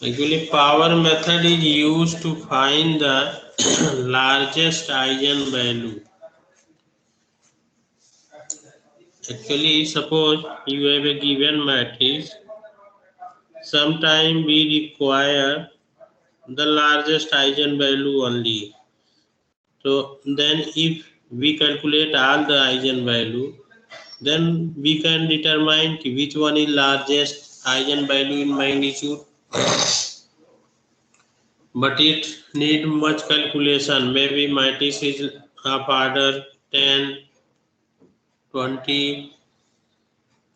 Actually, power method is used to find the largest eigenvalue. Actually, suppose you have a given matrix. Sometime we require the largest eigenvalue only. So then if we calculate all the eigenvalue, then we can determine which one is largest eigenvalue in magnitude. But it need much calculation. Maybe matrix is of order 10, 20.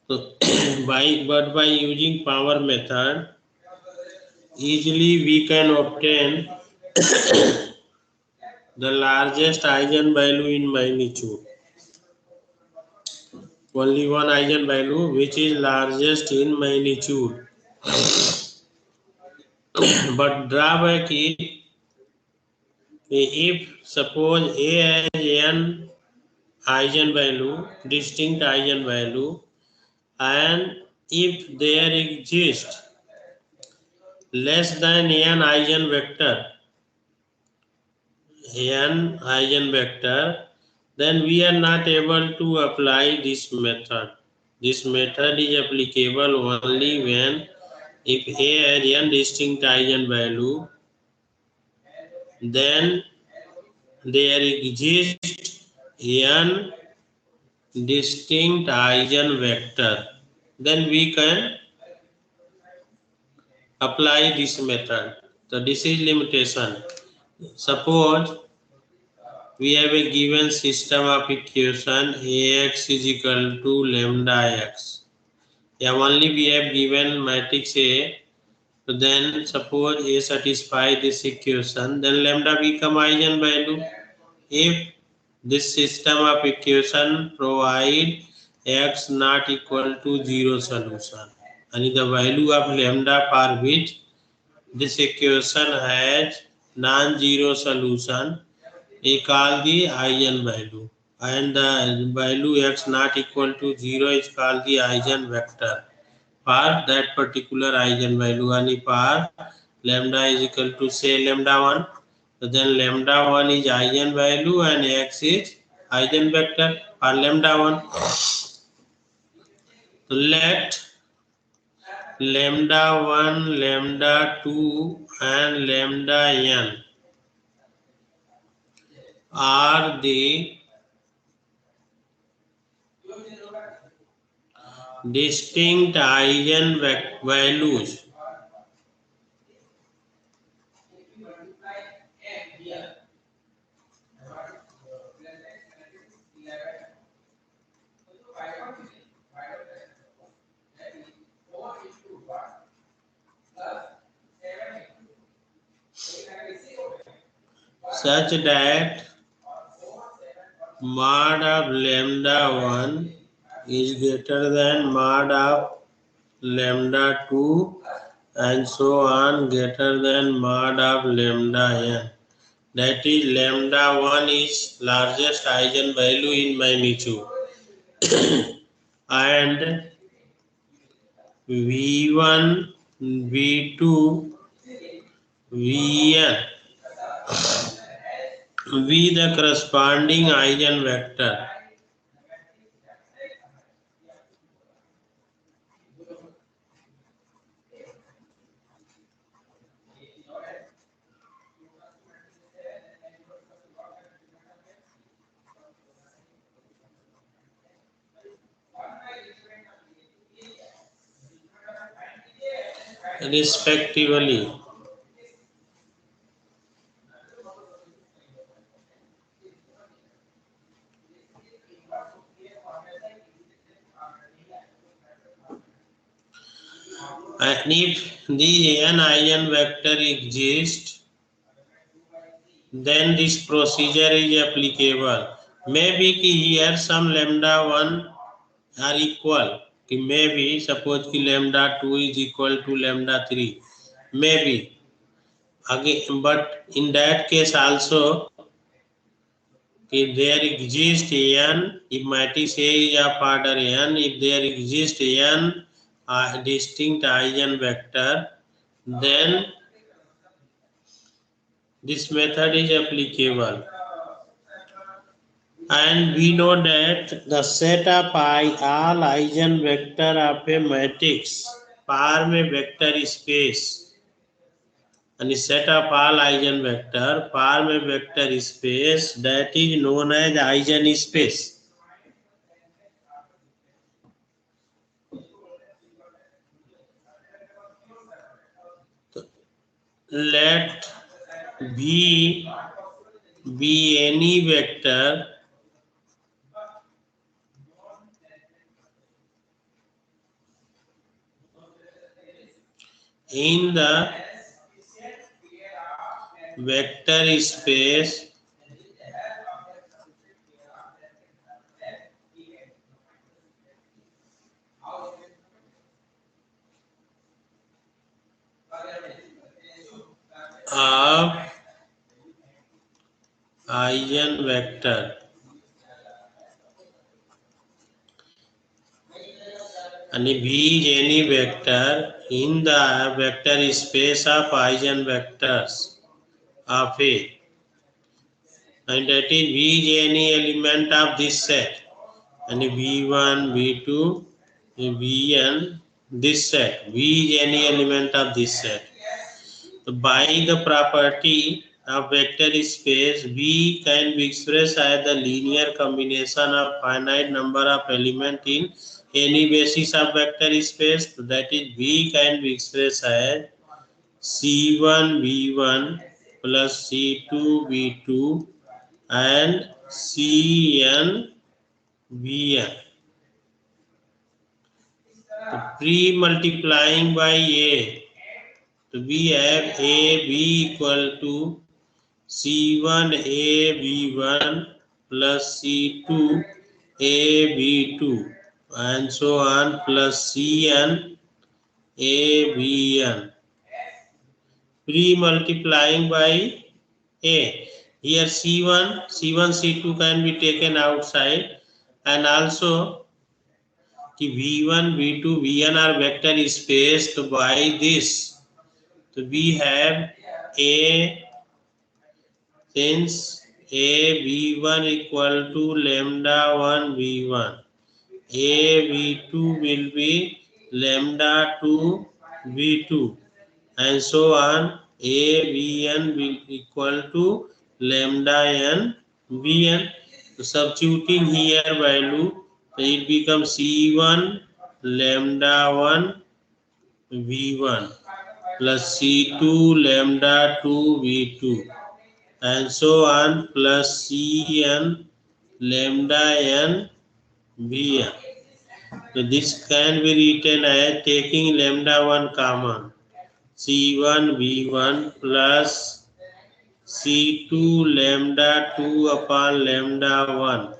So by using power method, easily we can obtain the largest eigenvalue in magnitude. Only one eigenvalue which is largest in magnitude. But drawback is if suppose A has n eigenvalue, distinct eigenvalue, and if there exists less than n eigenvector, then we are not able to apply this method. This method is applicable only when if A has n distinct eigenvalue, then there exists n distinct eigenvector. Then we can apply this method. So this is limitation. Suppose we have a given system of equation Ax is equal to lambda x. Yeah, only we have given matrix A. So then suppose A satisfy this equation, then lambda become eigenvalue. If this system of equation provide x not equal to 0 solution, and the value of lambda for which this equation has non-zero solution, we call the eigenvalue, and the value x not equal to 0 is called the eigenvector for that particular eigenvalue. And if r lambda is equal to say lambda 1, so then lambda 1 is eigenvalue and x is eigenvector for lambda 1. So let lambda 1, lambda 2 and lambda n are the distinct eigenvalues such that mod of lambda 1 is greater than mod of lambda 2 and so on greater than mod of lambda n. That is lambda 1 is largest eigenvalue in magnitude and V1, V2, Vn V the corresponding eigenvector. Respectively. And if the n eigenvector exists, then this procedure is applicable. Maybe here some lambda 1 are equal. Maybe suppose lambda 2 is equal to lambda 3. Maybe. Again, but in that case also, if there exists n, if matrix A is of order n, if there exists n distinct eigenvector, then this method is applicable. And we know that the set of all eigenvector of a matrix par में vector space and set of all eigenvector par में vector space, that is known as eigenspace. Let V be any vector in the vector space of eigenvector, and V is any vector in the vector space of eigenvectors of A, and that is V is any element of this set, and V1, V2, Vn, this set, V is any element of this set. So by the property of vector space, V can be expressed as the linear combination of finite number of elements in any basis of vector space. So that is V can be expressed as C1 V1 plus C2 V2 and Cn Vn. So pre-multiplying by A, so we have A B equal to C1 A B1 plus C2 A B2 and so on plus Cn A Bn. Pre-multiplying by A. Here C1, C2 can be taken outside, and also V1, V2, Vn are vector space. So by this, so we have A, since A V1 equal to lambda 1 V1, A V2 will be lambda 2 V2 and so on. A Vn will equal to lambda n Vn. So substituting here value, so it becomes C1 lambda 1 V1 plus C2 lambda 2 V2 and so on plus Cn lambda n Vn. So this can be written as taking lambda 1 common, C1 V1 plus C2 lambda 2 upon lambda 1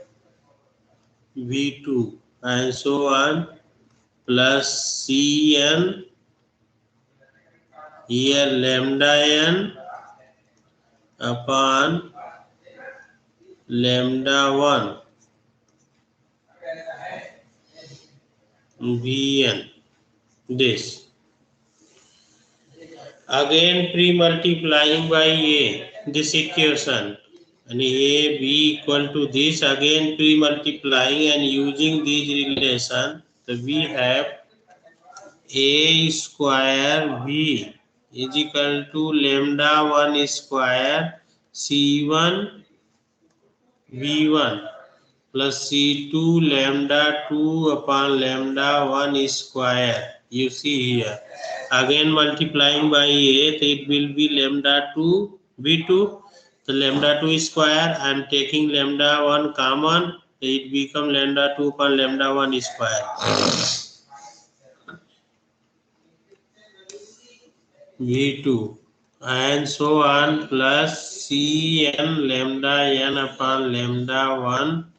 V2 and so on plus Cn here lambda n upon lambda 1 Vn. This again pre-multiplying by A, this equation, and A B equal to this, again pre-multiplying and using this relation, so we have A square V is equal to lambda 1 square C1 V1 plus C2 lambda 2 upon lambda 1 square. You see here. Again multiplying by A, so it will be lambda 2 V2, so lambda 2 square, and taking lambda 1 common, it become lambda 2 upon lambda 1 square. V2 and so on plus Cn lambda n upon lambda 1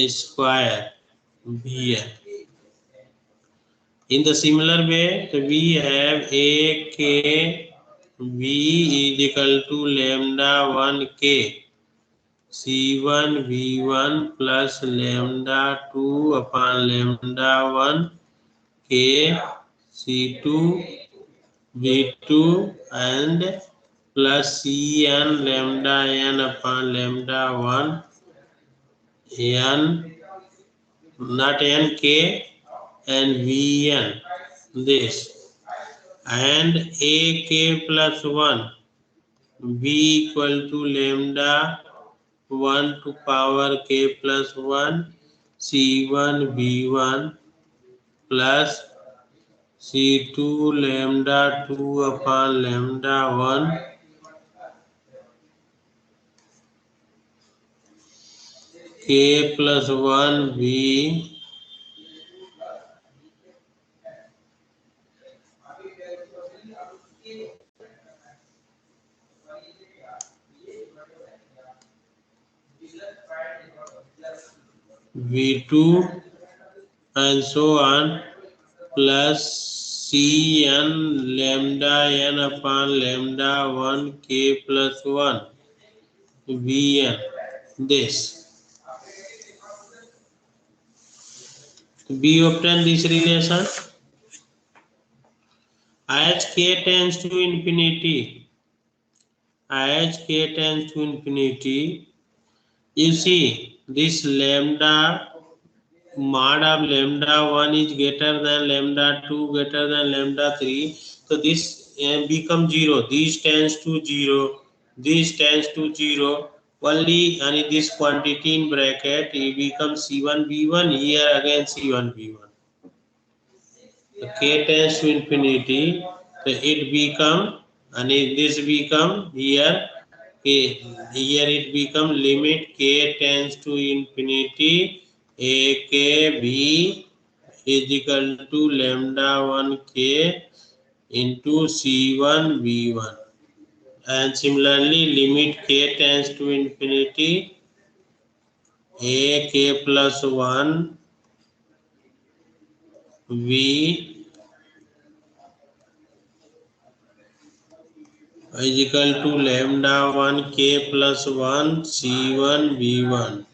square Vn. In the similar way, we have A K V is equal to lambda 1 K C1 V1 plus lambda 2 upon lambda 1 K C2 V2 and plus Cn lambda n upon lambda 1 n, not nk, and Vn, this, and ak plus 1 b equal to lambda 1 to power k plus 1 c1 b1 plus c2 lambda 2 upon lambda 1 k plus 1 b v2 and so on plus Cn lambda n upon lambda 1 k plus 1 Vn, this. We obtain this relation as k tends to infinity. As k tends to infinity, you see this lambda mod of lambda 1 is greater than lambda 2 greater than lambda 3, so this becomes 0. This tends to 0, this tends to 0, only and this quantity in bracket it becomes c1 b1, here again c1 b1. So k tends to infinity, so it become, and this become here k, here it become limit k tends to infinity a k b is equal to lambda 1 k into c1 b1, and similarly limit k tends to infinity a k plus 1 v is equal to lambda 1 k plus 1 c1 b1.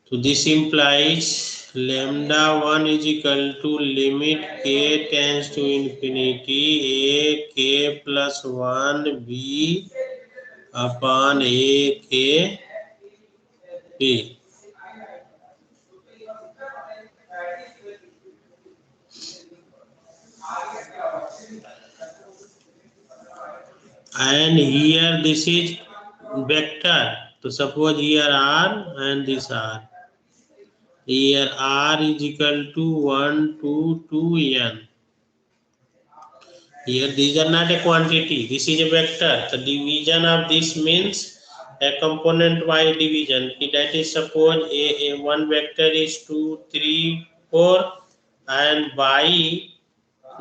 So this implies lambda 1 is equal to limit k tends to infinity a k plus 1 b upon a k b. And here this is vector. So suppose here r and this r. Here r is equal to 1 to 2n. Here these are not a quantity, this is a vector. The division of this means a component by division. That is, suppose a one vector is 2, 3, 4, and by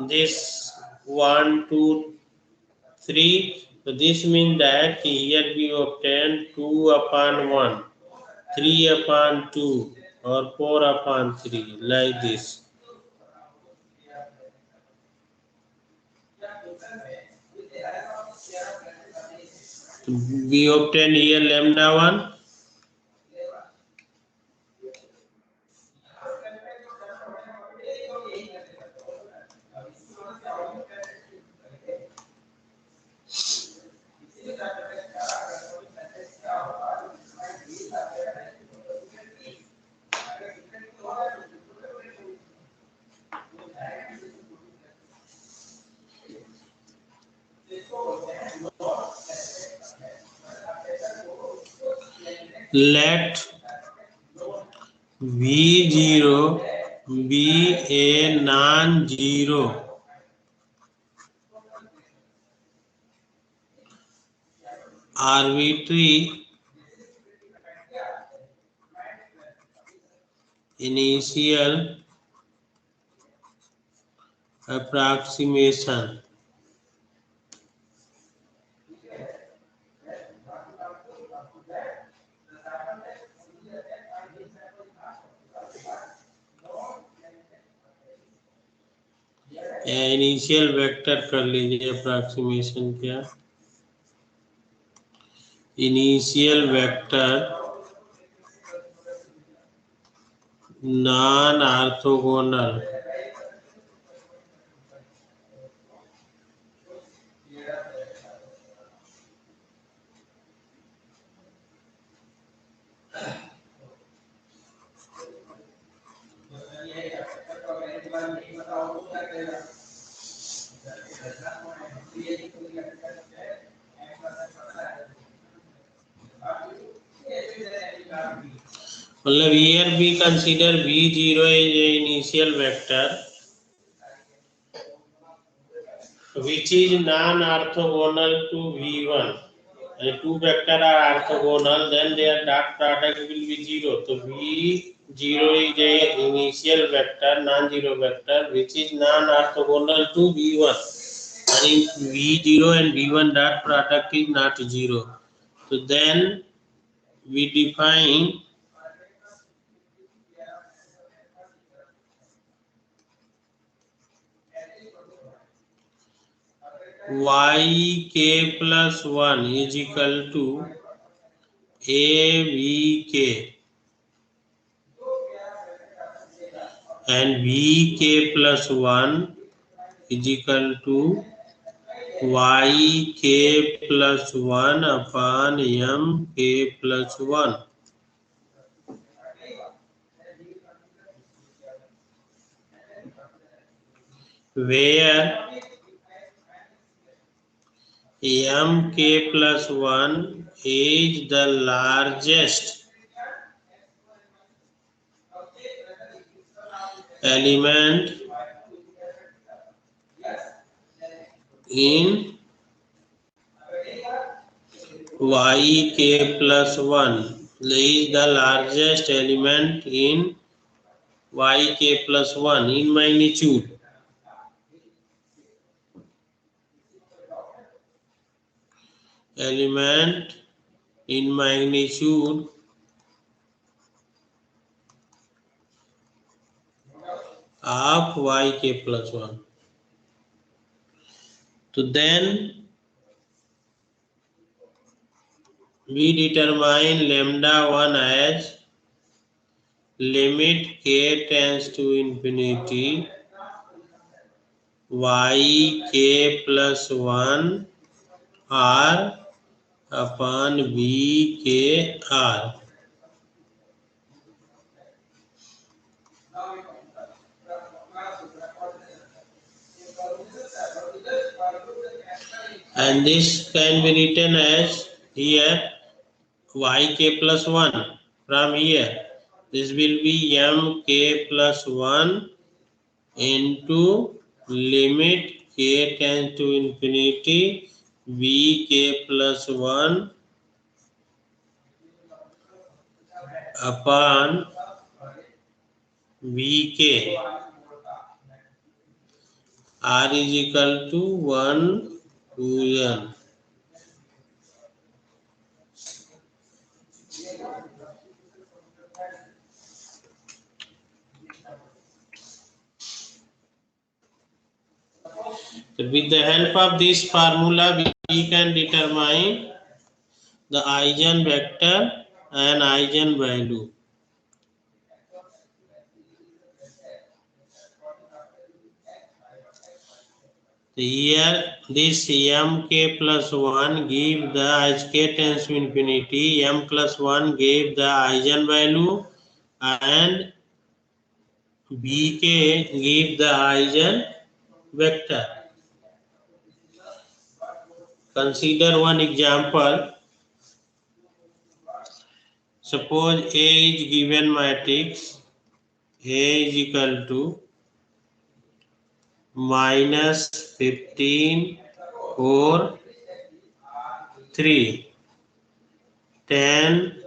this 1, 2, 3. So this means that here we obtain 2 upon 1, 3 upon 2, or 4 upon 3, like this. We obtain here lambda 1. Let V0 be a non-zero arbitrary initial approximation initial vector कर लीजिए approximation क्या initial vector non orthogonal मतलब here we consider v0 is a initial vector which is non-orthogonal to v1. And two vectors are orthogonal, then their dot product will be 0. So v0 is a initial vector, non-zero vector, which is non-orthogonal to v1. And in v0 and v1 dot product is not 0. So then we define yk plus 1 is equal to avk, and vk plus 1 is equal to yk plus 1 upon mk plus 1, where mk plus 1 is the largest element in yk plus 1, is the largest element in yk plus 1 in magnitude. Element in magnitude of yk plus 1. So then we determine lambda 1 as limit k tends to infinity yk plus 1 r upon vkr. And this can be written as here yk plus 1 from here. This will be mk plus 1 into limit k tends to infinity vk plus 1 upon vk, r is equal to 1 to n. So with the help of this formula, we can determine the eigenvector and eigenvalue. Here this mk plus 1 give the, as k tends to infinity, m plus 1 gave the eigenvalue and bk give the eigenvector. Consider one example. Suppose A is given matrix A is equal to minus 15, 4, 3, 10,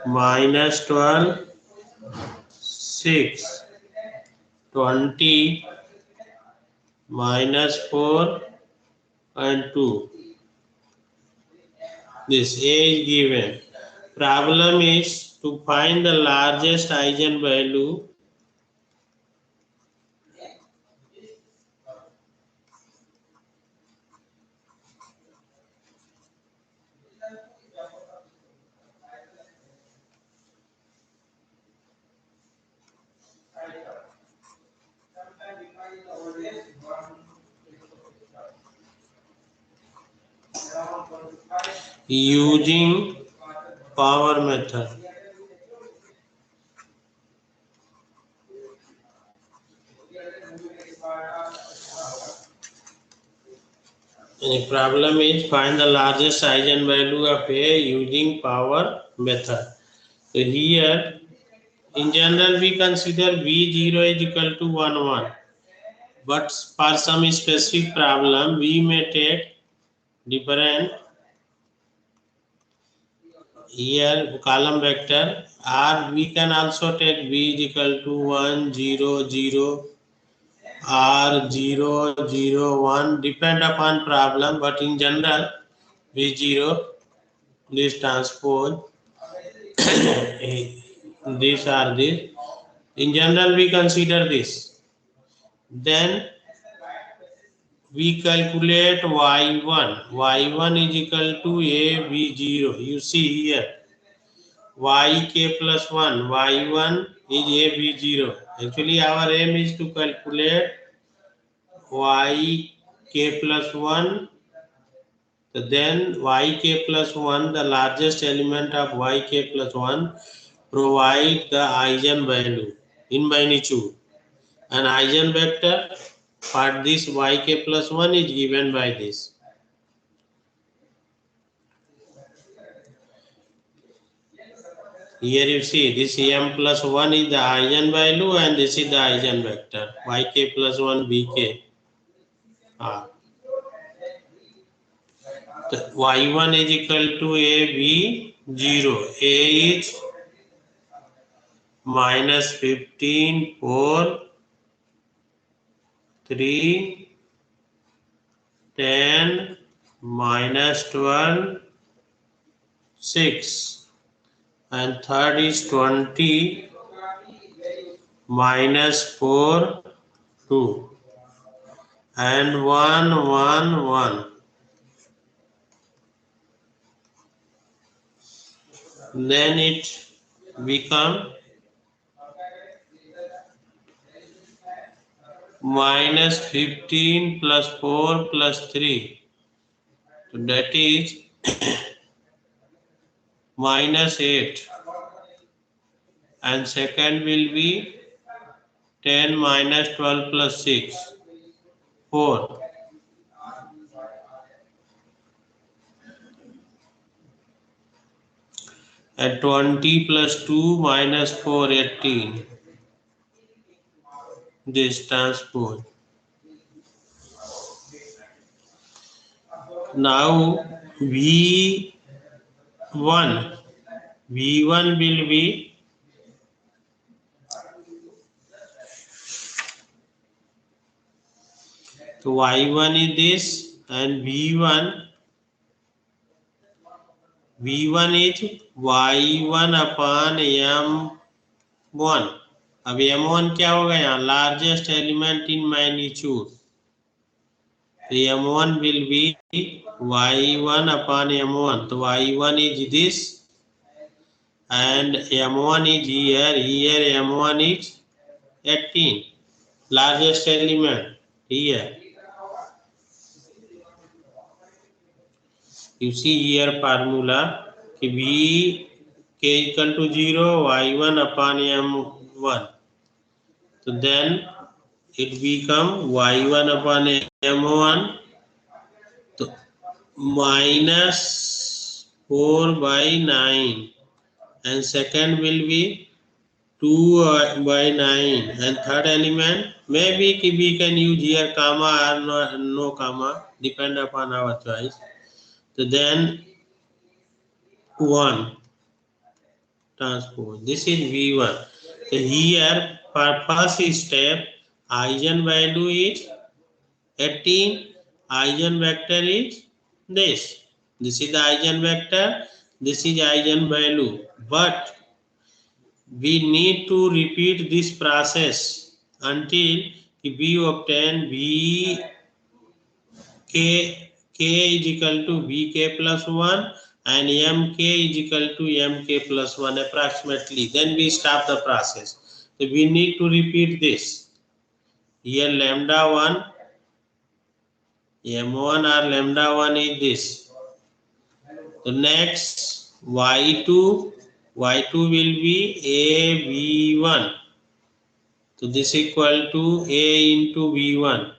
minus 12, 6, 20, minus 4 and 2. This A is given. Problem is to find the largest eigenvalue using power method. The problem is find the largest eigenvalue of A using power method. So here, in general, we consider V0 is equal to 1, 1. But for some specific problem, we may take different here column vector, or we can also take V is equal to 1, 0, 0, or 0, 0, 1, depend upon problem, but in general, V0, this transpose, these are this. In general, we consider this. Then we calculate y1. y1 is equal to a v0. You see here, yk plus 1. y1 is a v0. Actually, our aim is to calculate yk plus 1. Then yk plus 1, the largest element of yk plus 1, provide the eigenvalue in magnitude. An eigenvector for this yk plus 1 is given by this. Here you see this m plus 1 is the eigenvalue and this is the eigenvector yk plus 1 bk. Y1 is equal to a v0. A is minus 15, 4, 3, 10, minus 12, 6. And third is 20, minus 4, 2. And 1, 1, 1. Then it become minus 15 plus 4 plus 3. So that is minus 8. And second will be 10 minus 12 plus 6. 4. And 20 plus 2 minus 4, 18. This transpose. Now V1 will be so y1 is this and V1 is y1 upon m1. अब m1 क्या होगा यहाँ largest element in magnitude. So m1 will be y1 upon m1. So y1 is this and m1 is here. Here m1 is 18. Largest element here. You see here formula V k equal to 0 y1 upon m1. So then it become y1 upon m1 so minus 4 by 9 and second will be 2 by 9 and third element maybe we can use here comma or no comma depend upon our choice. So then 1 transpose. This is V1. So here for first step eigenvalue is 18. Eigenvector is this. This is the eigenvector. This is eigenvalue. But we need to repeat this process until we obtain V k is equal to Vk plus 1 and Mk is equal to Mk plus 1 approximately. Then we stop the process. So we need to repeat this. Here lambda 1, M1 or lambda 1 is this. So next Y2 will be A V1. So this equal to A into V1.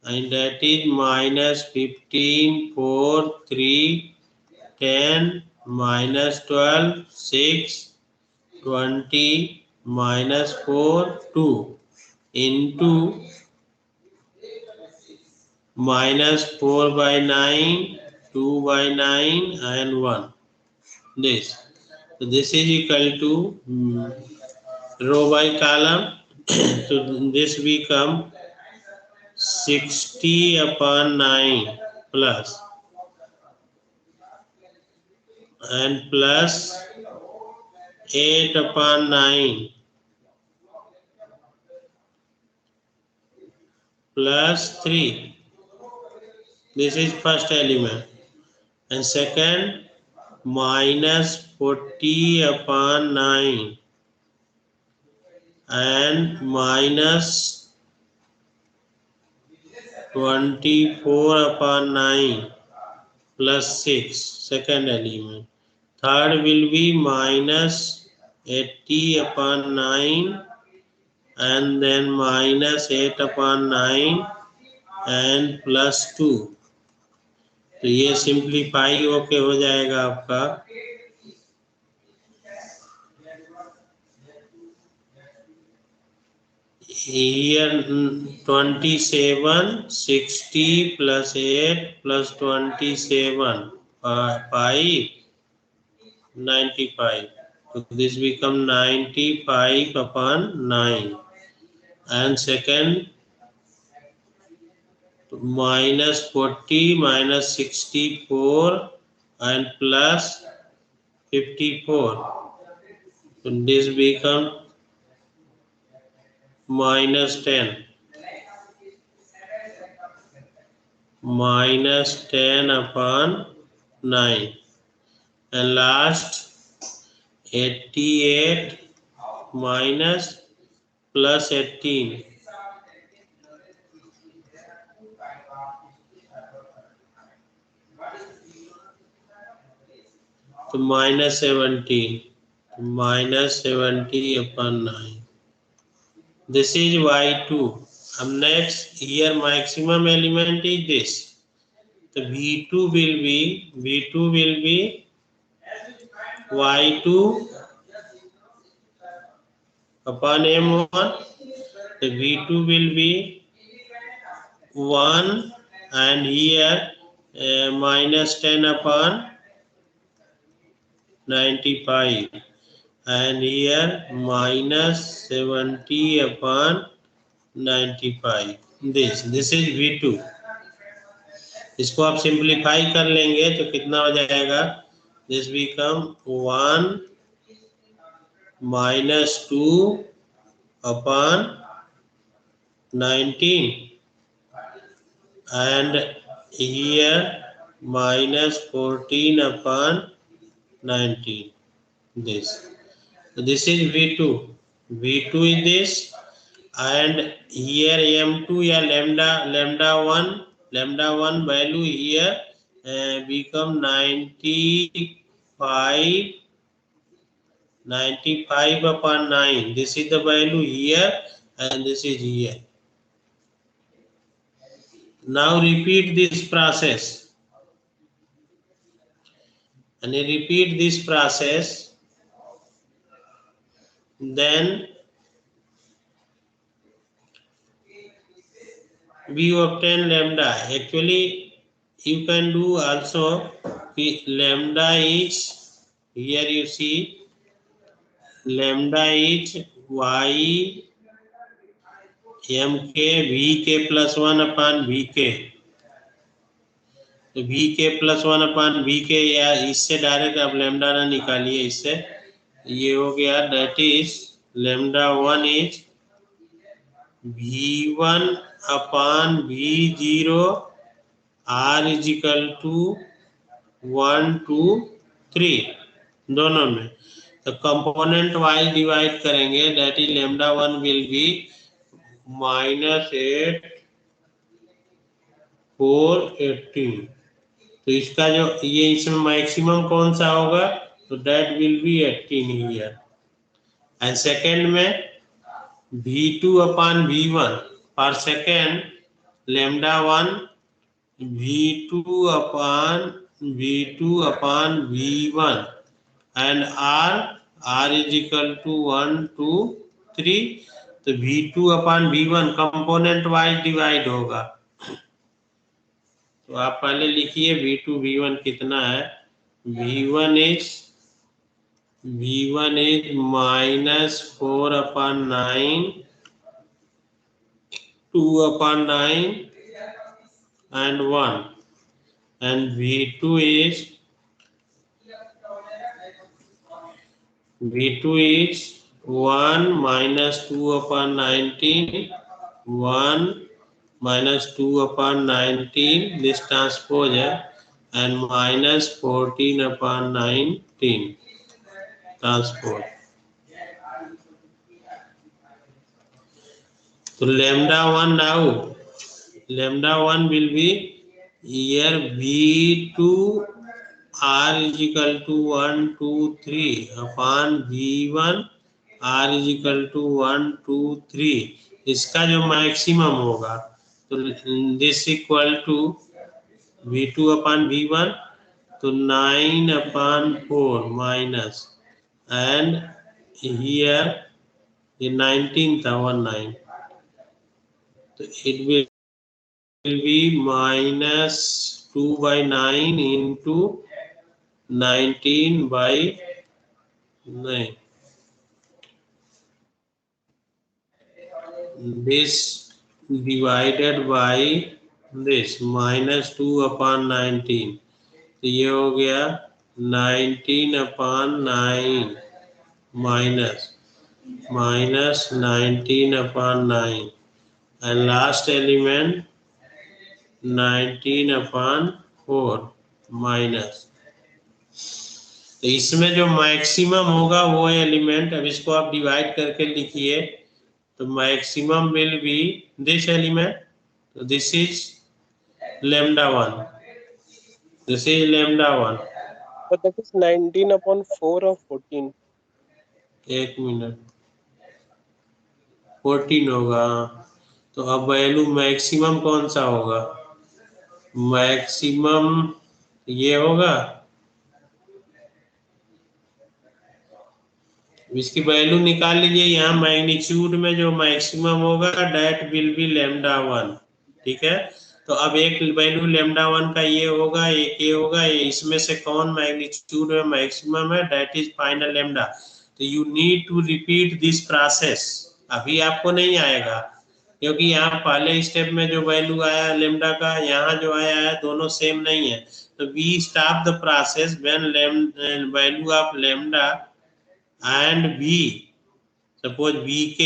and that is minus 15, 4, 3, 10, minus 12, 6, 20, minus 4, 2 into minus 4 by 9, 2 by 9 and 1. This. So this is equal to row by column. So this become 60 upon 9 plus and plus 8 upon 9 plus 3. This is first element. And second, minus 40 upon 9 and minus 24 upon 9 plus 6, second element. Third will be minus 80 upon 9 and then minus 8 upon 9 and plus 2. तो ये simplify होके हो जाएगा आपका here 27, 60 plus 8 plus 27, 5, 95. So this become 95 upon 9. And second, minus 40 minus 64 and plus 54. So this become minus 10. Minus 10 upon 9. And last 88 minus plus 18. So minus 17. Minus 70 upon 9. This is y2. Next here maximum element is this. The v2 will be y2 upon m1. The v2 will be 1 and here minus 10 upon 95 and here minus 70 upon 95. This is v2. इसको आप simplify कर लेंगे तो कितना हो जाएगा? This become 1 minus 2 upon 19 and here minus 14 upon 19. This. So this is V2. V2 is this, and here M2 या lambda 1 value here become 95 upon 9. This is the value here and this is here. Now repeat this process. And repeat this process. Then we obtain lambda. Actually, you can do also lambda is, here you see, lambda is y mk vk plus 1 upon vk. तो vk plus 1 upon vk, या इससे direct आप lambda ना निकालिए, इससे ये हो गया, that is lambda 1 is v1 upon v0 r is equal to 1 2 3 दोनों में. तो कंपोनेंट वाइज डिवाइड करेंगे, that is lambda 1 will be -8 4 18. तो इसका जो ये इसमें मैक्सिमम कौन सा होगा? तो that will be 18 here. And second में v2 upon v1 पर second lambda 1 V2 upon V1 and R is equal to 1 2 3, तो V2 upon V1 component wise divide होगा। तो आप पहले लिखिए V2 V1 कितना है। V1 is -4 upon 9, 2 upon 9 and 1, and V2 is 1 minus 2 upon 19, 1 minus 2 upon 19, this transpose है, and minus 14 upon 19 transpose. So lambda 1 now, lambda 1 will be here V2 R is equal to 1 2 3 upon V1 R is equal to 1 2 3, इसका जो maximum होगा तो this equal to V2 upon V1, तो 9 upon 4 minus, and here the 19 था 19, तो it will be minus 2 by 9 into 19 by 9. This divided by this minus 2 upon 19, तो ये हो गया 19 upon 9 minus 19 upon 9, and last element 19 upon 4 minus. तो इसमें जो मैक्सिमम होगा वो एलिमेंट, अब इसको आप डिवाइड करके लिखिए, तो maximum will be this element, तो this is lambda 1, this is lambda 1. But that is 19 upon 4 or 14? एक मिनट, 14 होगा। तो अब वैल्यू मैक्सिमम कौन सा होगा, मैक्सिमम ये होगा, इसकी वैल्यू निकाल लीजिए। यहाँ मैग्नीट्यूड में जो मैक्सिमम होगा डेट विल बी lambda 1, ठीक है। तो अब एक वैल्यू lambda 1 का ये होगा, एक ये होगा, ये इसमें से कौन मैग्नीट्यूड में मैक्सिमम है, डेट इज फाइनल lambda। तो you need to repeat this process, अभी आपको नहीं आएगा क्योंकि यहाँ पहले स्टेप में जो वैल्यू आया लेमडा का, यहाँ जो आया है दोनों सेम नहीं है। तो we stop the process when value of lambda and V, suppose VK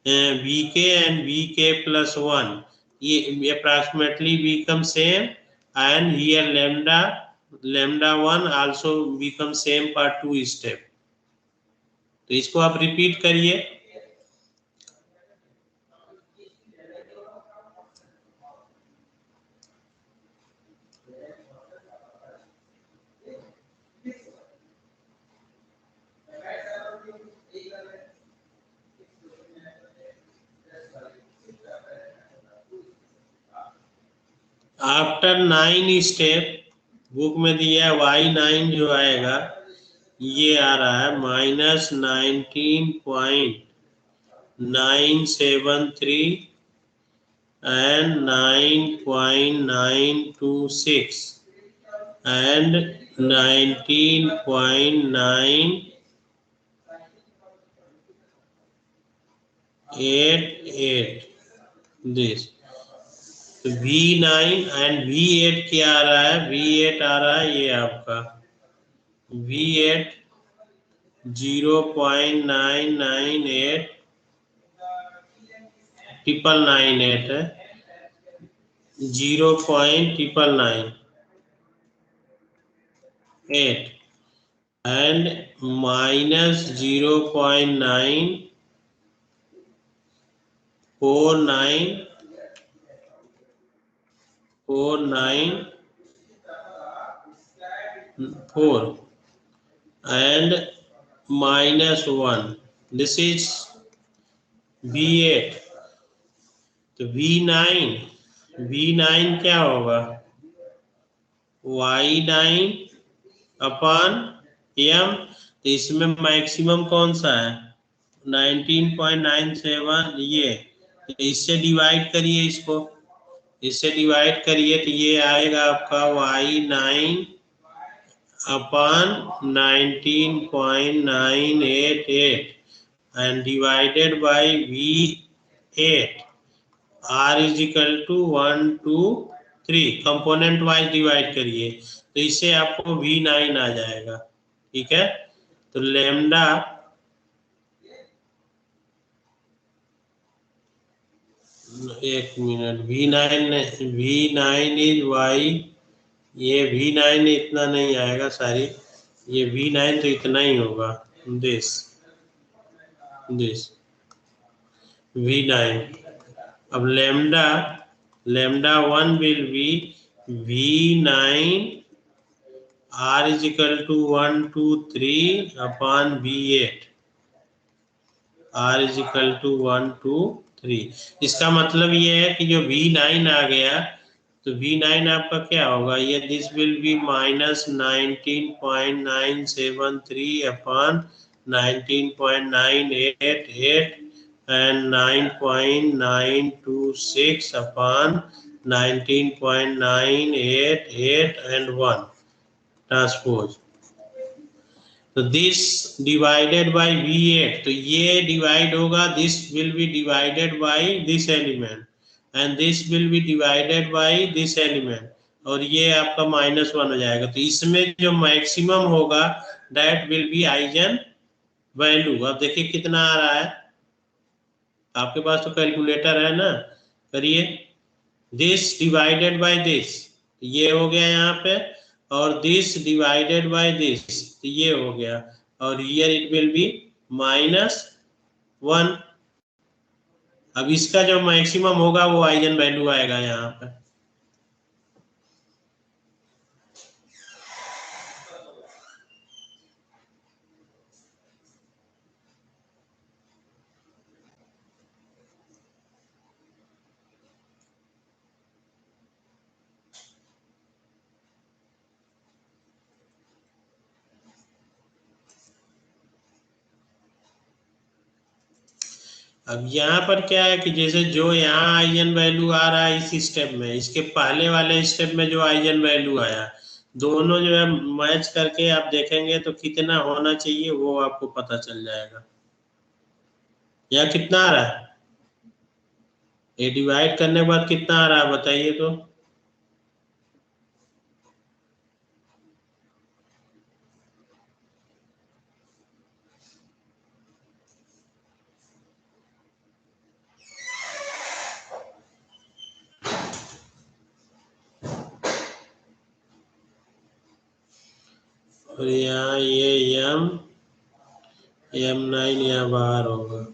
and VK plus 1, ये approximately become same, and here lambda 1 also become same for 2 step। तो इसको आप रिपीट करिए। आफ्टर 9 स्टेप बुक में दिया है y9 जो आएगा ये आ रहा है -19.973 and 9.926 and 19.988 this। तो V9 एंड V8 क्या आ रहा है, V8 आ रहा है ये आपका V8 0.998 998 है, 0.998 and minus 0.949 4 and minus 1, this is V8। तो V9 V9 क्या होगा, Y9 अपॉन M। तो इसमें मैक्सिमम कौन सा है, 19.97, ये। तो इससे डिवाइड करिए, इससे डिवाइड करिए तो ये आएगा आपका Y9 upon 19.988 and divided by V8, R is equal to 1 2 3, component wise divide करिए तो इससे आपको V9 आ जाएगा। ठीक है, तो लेमडा एक मिनट, V9 इज Y, ये V9 इतना नहीं आएगा, सॉरी, ये V9 तो इतना ही होगा, दिस V9। अब lambda 1 will B V9 R is equal to 1 2 3 upon V8, R is equal to 1 2 3। इसका मतलब ये है कि जो V9 आ गया तो V9 आपका क्या होगा, ये this will be minus 19.973 upon 19.988 and 9.926 upon 19.988 and 1 transpose. तो दिस डिवाइडेड बाय V8, तो ये डिवाइड होगा, this will be divided by this element and this will be divided by this element, और ये आपका -1 हो जाएगा। तो इसमें जो मैक्सिमम होगा that will be eigen value. अब देखिए कितना आ रहा है, आपके पास तो कैलकुलेटर है ना, करिए। दिस डिवाइडेड बाय दिस, ये हो गया यहाँ पे, और दिस डिवाइडेड बाय दिस, तो ये हो गया, और हियर इट विल बी -1। अब इसका जो मैक्सिमम होगा वो आइगन वैल्यू आएगा यहाँ पे। अब यहाँ पर क्या है कि जैसे जो यहाँ आइगन वैल्यू आ रहा है इस स्टेप में, इसके पहले वाले स्टेप में जो आइगन वैल्यू आया, दोनों जो है मैच करके आप देखेंगे तो कितना होना चाहिए वो आपको पता चल जाएगा। यहाँ कितना आ रहा है, ये डिवाइड करने के बाद कितना आ रहा है बताइए तो। और यहाँ ये M9 यहाँ बाहर होगा।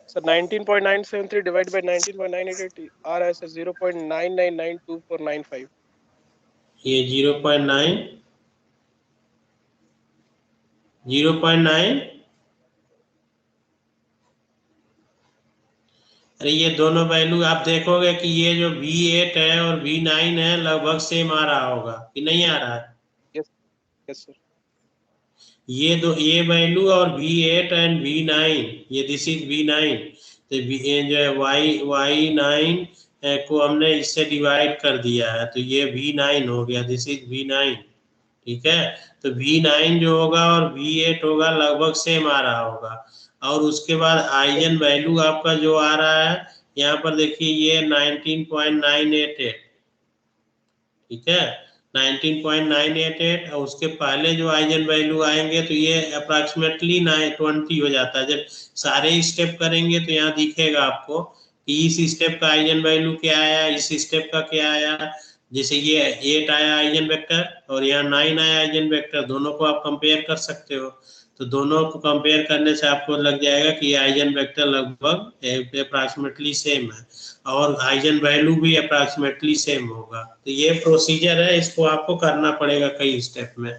So 19.973 divided by 19.988 R as 0.9992495. ये 0.9, अरे ये दोनों वैल्यू आप देखोगे कि ये जो V8 है और V9 है लगभग सेम आ रहा होगा कि नहीं आ रहा है। Yes, yes sir. ये वैल्यू और V8 एंड V9, ये दिस इज V9, तो ये जो है Y9 को हमने इससे डिवाइड कर दिया है तो ये V9 हो गया, दिस इज V9। ठीक है, तो V9 जो होगा और V8 होगा लगभग सेम आ रहा होगा। और उसके बाद आइगन वैल्यू आपका जो आ रहा है यहाँ पर देखिए ये 19.988, ठीक है, 19.988, और उसके पहले जो आइगन वैल्यू आएंगे तो ये अप्रॉक्सीमेटली 20 हो जाता है। जब सारे स्टेप करेंगे तो यहाँ दिखेगा आपको कि इस स्टेप का आइगन वैल्यू क्या आया, इस स्टेप का क्या आया। जैसे ये 8 आया आइगन वेक्टर और यहाँ 9 आया आइगन वेक्टर, दोनों को आप कंपेयर कर सकते हो। तो दोनों को कंपेयर करने से आपको लग जाएगा कि आइगन वेक्टर लगभग अप्रॉक्सीमेटली सेम है और आइगन वैल्यू भी अप्रॉक्सीमेटली सेम होगा। तो ये प्रोसीजर है, इसको आपको करना पड़ेगा कई स्टेप में।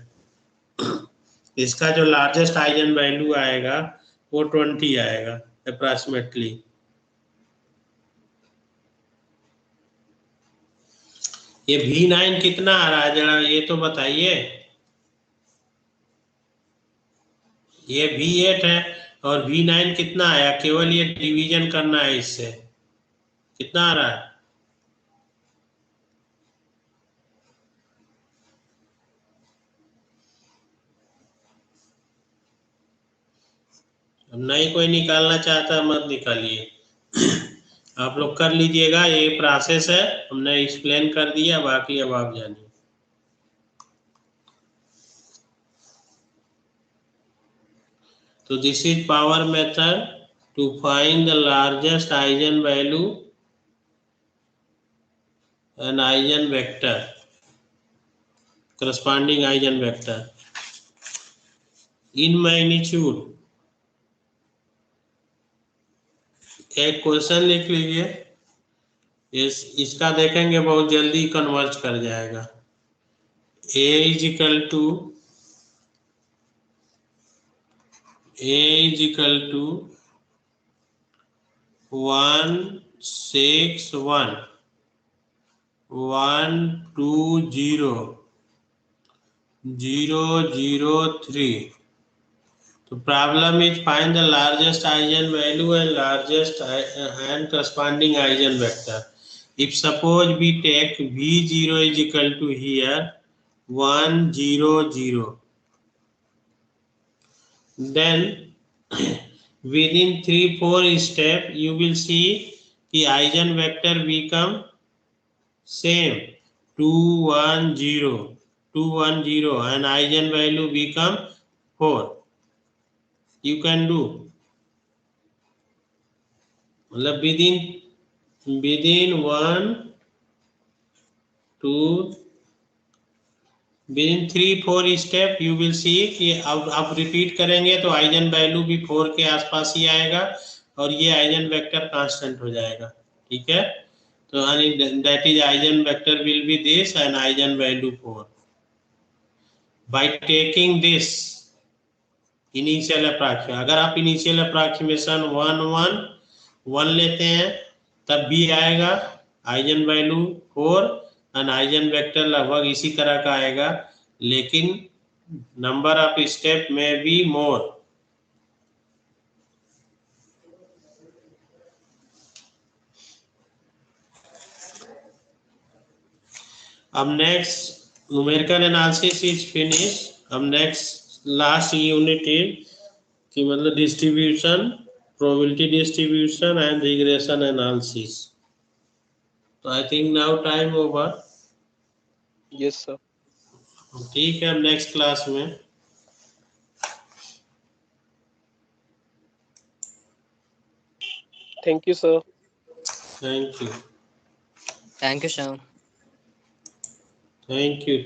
इसका जो लार्जेस्ट आइगन वैल्यू आएगा वो 20 आएगा अप्रॉक्सीमेटली। ये V9 कितना आ रहा है जरा ये तो बताइए। ये V8 है और V9 कितना आया, केवल ये डिवीजन करना है इससे, कितना आ रहा है? अब नहीं कोई निकालना चाहता मत निकालिए, आप लोग कर लीजिएगा, ये प्रोसेस है, हमने एक्सप्लेन कर दिया, बाकी अब आप जानिए। तो this is power method to find the largest eigenvalue and eigenvector, corresponding eigenvector in magnitude. एक क्वेश्चन लिख लीजिए, इसका देखेंगे बहुत जल्दी कन्वर्ज कर जाएगा। A is equal to 161 120 003। तो problem is find the largest eigenvalue and largest and corresponding eigenvector. If suppose we take V0 is equal to here 100, then within 3-4 step you will see the eigen vector become same 210 and eigen value become 4। you can do, मतलब within 3-4 step you will see कि अब आप repeat करेंगे तो eigen value भी 4 के आसपास ही आएगा और ये आइगन वेक्टर कांस्टेंट हो जाएगा। ठीक है, तो that is eigen vector will be this and eigen value 4 by taking this initial approximation. अगर आप इनिशियल अप्रॉक्सीमेशन 1 लेते हैं तब भी आएगा eigenvalue 4 and eigenvector लगभग इसी तरह का आएगा, लेकिन नंबर ऑफ स्टेप में बी मोर। अब next numerical analysis is finish. अब नेक्स्ट लास्ट यूनिट इज कि मतलब distribution, probability distribution and regression analysis. तो I think now time over. Yes sir. ठीक है, अब नेक्स्ट क्लास में। Thank you sir. Thank you. Thank you, sir. Thank you.